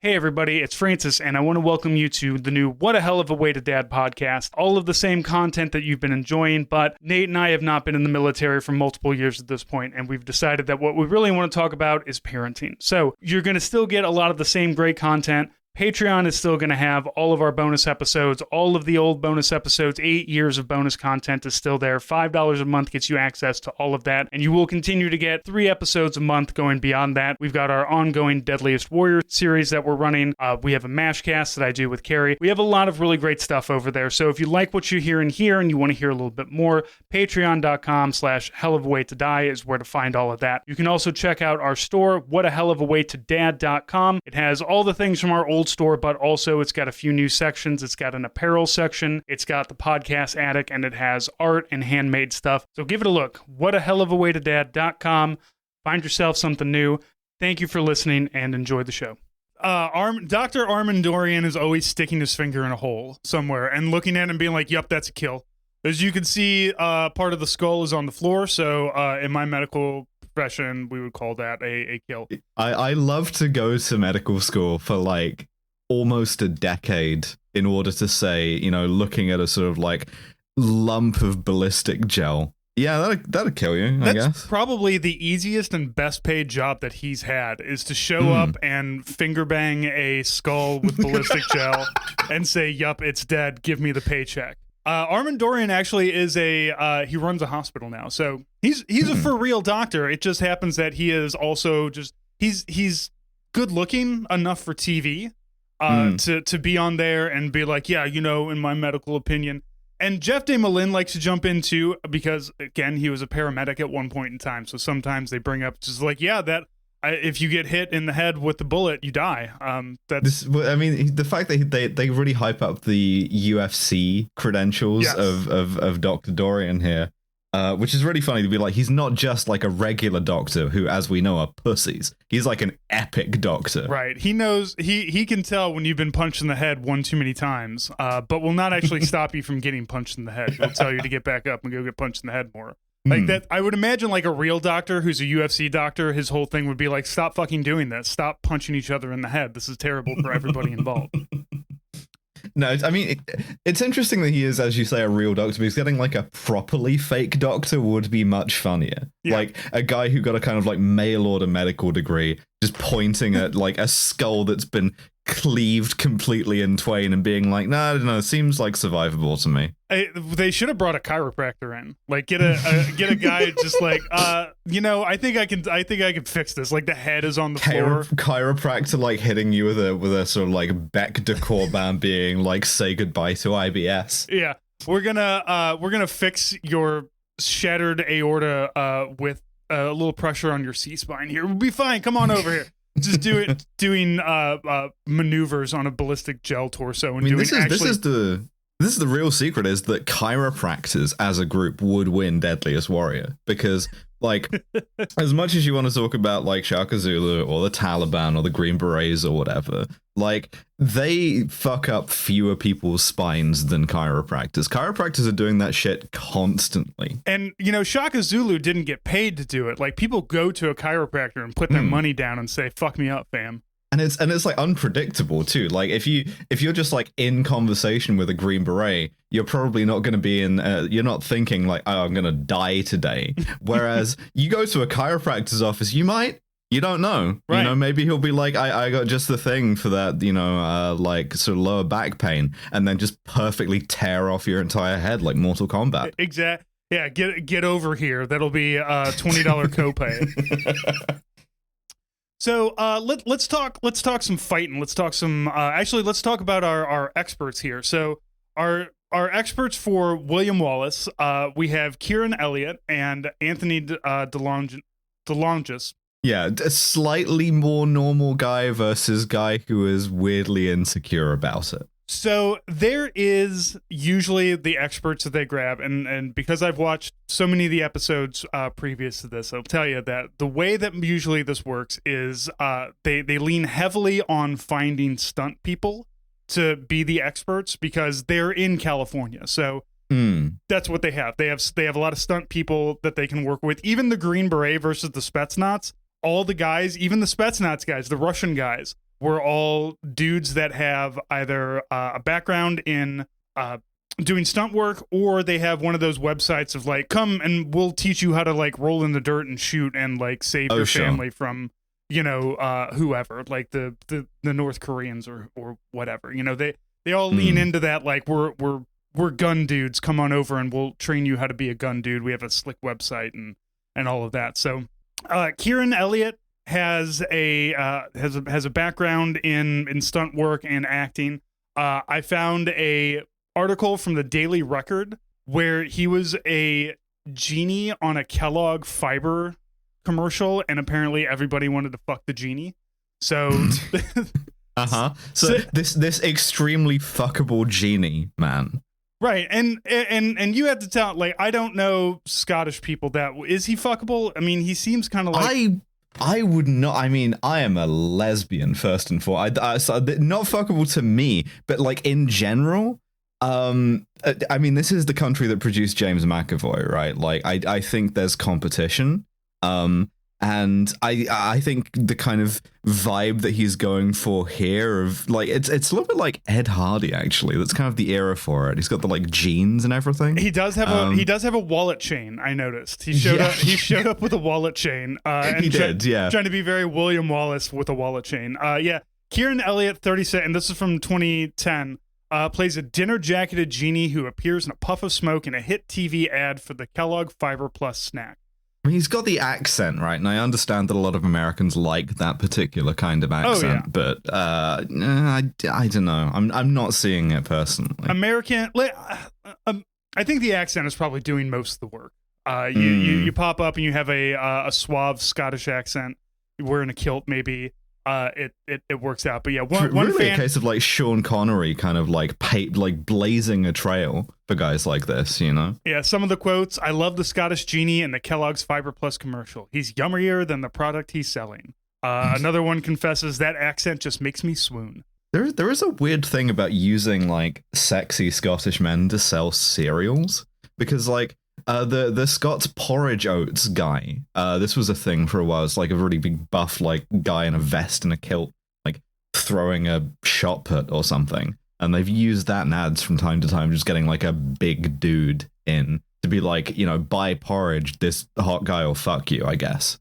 Hey everybody, it's Francis, and I want to welcome you to the new What a Hell of a Way to Dad podcast. All of the same content that you've been enjoying, but Nate and I have not been in the military for multiple years at this point, and we've decided that what we really want to talk about is parenting. So you're going to still get a lot of the same great content. Patreon is still going to have all of our bonus episodes, all of the old bonus episodes, 8 years of bonus content is still there. $5 a month gets you access to all of that, and you will continue to get 3 episodes a month going beyond that. We've got our ongoing Deadliest Warrior series that we're running. We have a MASHcast that I do with Carrie. We have a lot of really great stuff over there, so if you like what you're hearing here and you want to hear a little bit more, patreon.com/hellofawaytodie is where to find all of that. You can also check out our store, whatahellofawaytodad.com. It has all the things from our old store, but also it's got a few new sections. It's got an apparel section, it's got the podcast attic, and it has art and handmade stuff. So give it a look. whatahellofawaytodad.com. Find yourself something new. Thank you for listening and enjoy the show. Dr. Armin Dorian is always sticking his finger in a hole somewhere and looking at it and being like, yep, that's a kill. As you can see, part of the skull is on the floor, so in my medical profession, we would call that a kill. I love to go to medical school for like almost a decade in order to say, you know, looking at a sort of like lump of ballistic gel. Yeah, that'd kill you, I guess. That's probably the easiest and best paid job that he's had, is to show up and finger bang a skull with ballistic gel and say, yup, it's dead, give me the paycheck. Armin Dorian actually is he runs a hospital now, so he's a for real doctor. It just happens that he is also just, he's good looking enough for TV, to be on there and be like, yeah, you know, in my medical opinion. And Jeff DeMolin likes to jump in too, because again, he was a paramedic at one point in time. So sometimes they bring up just like, yeah, if you get hit in the head with the bullet, you die. The fact that they really hype up the UFC credentials of Dr. Dorian here, which is really funny to be like, he's not just like a regular doctor who, as we know, are pussies. He's like an epic doctor. Right. He knows, he can tell when you've been punched in the head one too many times, but will not actually stop you from getting punched in the head. He'll tell you to get back up and go get punched in the head more. Like that, I would imagine like a real doctor who's a UFC doctor, his whole thing would be like, stop fucking doing this. Stop punching each other in the head. This is terrible for everybody involved. No, I mean, it's interesting that he is, as you say, a real doctor, because getting like a properly fake doctor would be much funnier. Yeah. Like a guy who got a kind of like mail order medical degree, just pointing at like a skull that's been cleaved completely in twain and being like, nah, I don't know, it seems like survivable to me. They should have brought a chiropractor in. Like get a guy just like, you know, I think I can fix this. Like the head is on the floor. Chiropractor like hitting you with a sort of like Beck de Corbin being like, say goodbye to IBS. Yeah. We're gonna fix your shattered aorta with a little pressure on your C-spine here. We'll be fine. Come on over here. Just doing maneuvers on a ballistic gel torso. And this is the real secret, is that chiropractors as a group would win Deadliest Warrior, because like as much as you want to talk about like Shaka Zulu or the Taliban or the Green Berets or whatever, like they fuck up fewer people's spines than chiropractors. Chiropractors are doing that shit constantly. And you know, Shaka Zulu didn't get paid to do it. Like people go to a chiropractor and put their money down and say, fuck me up, fam. And it's like unpredictable too. Like if you're just like in conversation with a Green Beret, you're probably not going to be you're not thinking like, oh, I'm going to die today. Whereas you go to a chiropractor's office, you don't know. Right. You know, maybe he'll be like, I got just the thing for that, you know, like sort of lower back pain, and then just perfectly tear off your entire head like Mortal Kombat. Exactly. Yeah, get over here. That'll be a $20 copay. So let's talk some fighting. Let's talk some. Let's talk about our experts here. So our experts for William Wallace, we have Kieran Elliott and Anthony DeLongis. Yeah, a slightly more normal guy versus guy who is weirdly insecure about it. So there is usually the experts that they grab, and because I've watched so many of the episodes previous to this, I'll tell you that the way that usually this works is they lean heavily on finding stunt people to be the experts, because they're in California. So that's what they have. They have a lot of stunt people that they can work with. Even the Green Beret versus the Spetsnaz, all the guys, even the Spetsnaz guys, the Russian guys, were all dudes that have either a background in doing stunt work, or they have one of those websites of like, come and we'll teach you how to like roll in the dirt and shoot and like save your family from, you know, whoever, like the North Koreans or whatever. You know, they all lean into that, like we're gun dudes. Come on over and we'll train you how to be a gun dude. We have a slick website and all of that. So Kieran Elliott has a background in stunt work and acting. I found a article from the Daily Record where he was a genie on a Kellogg fiber commercial, and apparently everybody wanted to fuck the genie. So So this extremely fuckable genie, man. Right, and you had to tell, like, I don't know Scottish people that is he fuckable? I mean, he seems kind of like I would not. I mean, I am a lesbian first and foremost. So not fuckable to me, but like in general. I mean, this is the country that produced James McAvoy, right? Like, I think there's competition. And I think the kind of vibe that he's going for here of like it's a little bit like Ed Hardy, actually. That's kind of the era for it. He's got the like jeans and everything. He does have a wallet chain. I noticed he showed up with a wallet chain. And he did, trying to be very William Wallace with a wallet chain. Kieran Elliott, 36, and this is from 2010. Plays a dinner-jacketed genie who appears in a puff of smoke in a hit TV ad for the Kellogg Fiber Plus snack. I mean, he's got the accent, right? And I understand that a lot of Americans like that particular kind of accent, but I don't know. I'm not seeing it personally. I think the accent is probably doing most of the work. You pop up and you have a suave Scottish accent. You're wearing a kilt, maybe. It works out, but yeah, one really fan, a case of like Sean Connery kind of like blazing a trail for guys like this, you know? Yeah, some of the quotes: "I love the Scottish genie in the Kellogg's Fiber Plus commercial. He's yummier than the product he's selling." Another one confesses that accent just makes me swoon. There is a weird thing about using like sexy Scottish men to sell cereals, because like the Scott's porridge oats guy, this was a thing for a while. It's like a really big buff like guy in a vest and a kilt, like throwing a shot put or something, and they've used that in ads from time to time, just getting like a big dude in to be like, you know, buy porridge, this hot guy will fuck you, I guess.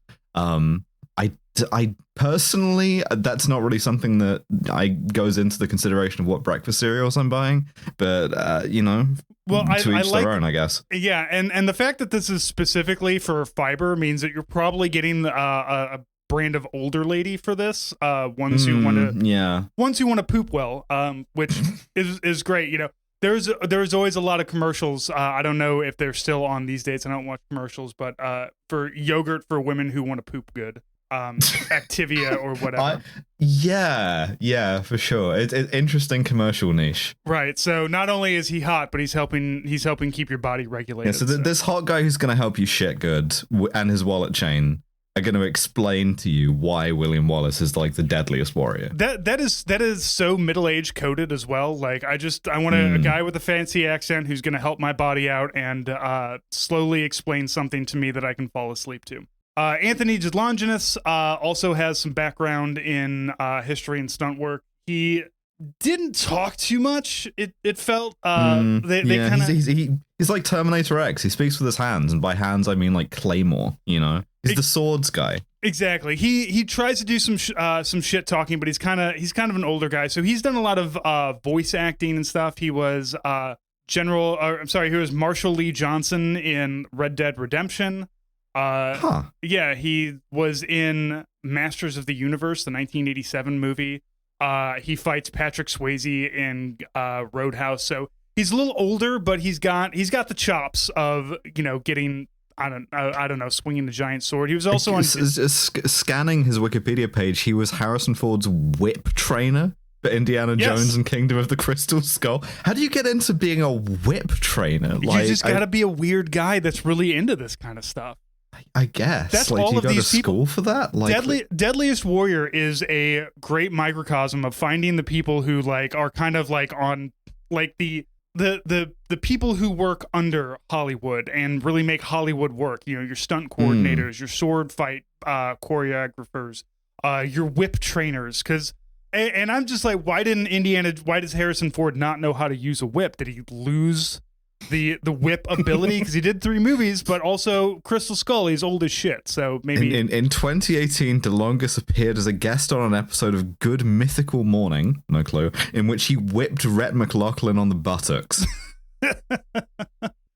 I personally, that's not really something that goes into the consideration of what breakfast cereals I'm buying, but you know, well, to each their own, I guess. Yeah, and the fact that this is specifically for fiber means that you're probably getting a brand of older lady for this. Ones who want to poop well, which is great. You know, there's always a lot of commercials. I don't know if they're still on these days. I don't watch commercials, but for yogurt for women who want to poop good. Activia or whatever. Yeah, for sure. It's interesting commercial niche. Right. So not only is he hot, but he's helping keep your body regulated. Yeah, so this hot guy who's going to help you shit good and his wallet chain are going to explain to you why William Wallace is like the deadliest warrior. That is so middle-aged coded as well. Like I want a guy with a fancy accent who's going to help my body out and slowly explain something to me that I can fall asleep to. Anthony Jelonginus also has some background in history and stunt work. He didn't talk too much. It felt he's like Terminator X. He speaks with his hands, and by hands I mean like Claymore. You know, he's the swords guy. Exactly. He tries to do some shit talking, but he's kind of an older guy. So he's done a lot of voice acting and stuff. He was he was Marshall Lee Johnson in Red Dead Redemption. Yeah, he was in Masters of the Universe, the 1987 movie. He fights Patrick Swayze in Roadhouse. So he's a little older, but he's got the chops of, you know, getting I don't know, swinging the giant sword. He was also on scanning his Wikipedia page. He was Harrison Ford's whip trainer for Indiana Jones and Kingdom of the Crystal Skull. How do you get into being a whip trainer? Like, you just got to be a weird guy that's really into this kind of stuff. I guess. That's like, all do you of go these to people. School for that? Like, Deadliest Warrior is a great microcosm of finding the people who like are kind of like on like the people who work under Hollywood and really make Hollywood work. You know, your stunt coordinators, your sword fight choreographers, your whip trainers. Because And I'm just like, why does Harrison Ford not know how to use a whip? Did he lose the whip ability? Because he did 3 movies, but also Crystal Skull, he's old as shit. So maybe in 2018, DeLongis appeared as a guest on an episode of Good Mythical Morning, no clue, in which he whipped Rhett McLaughlin on the buttocks.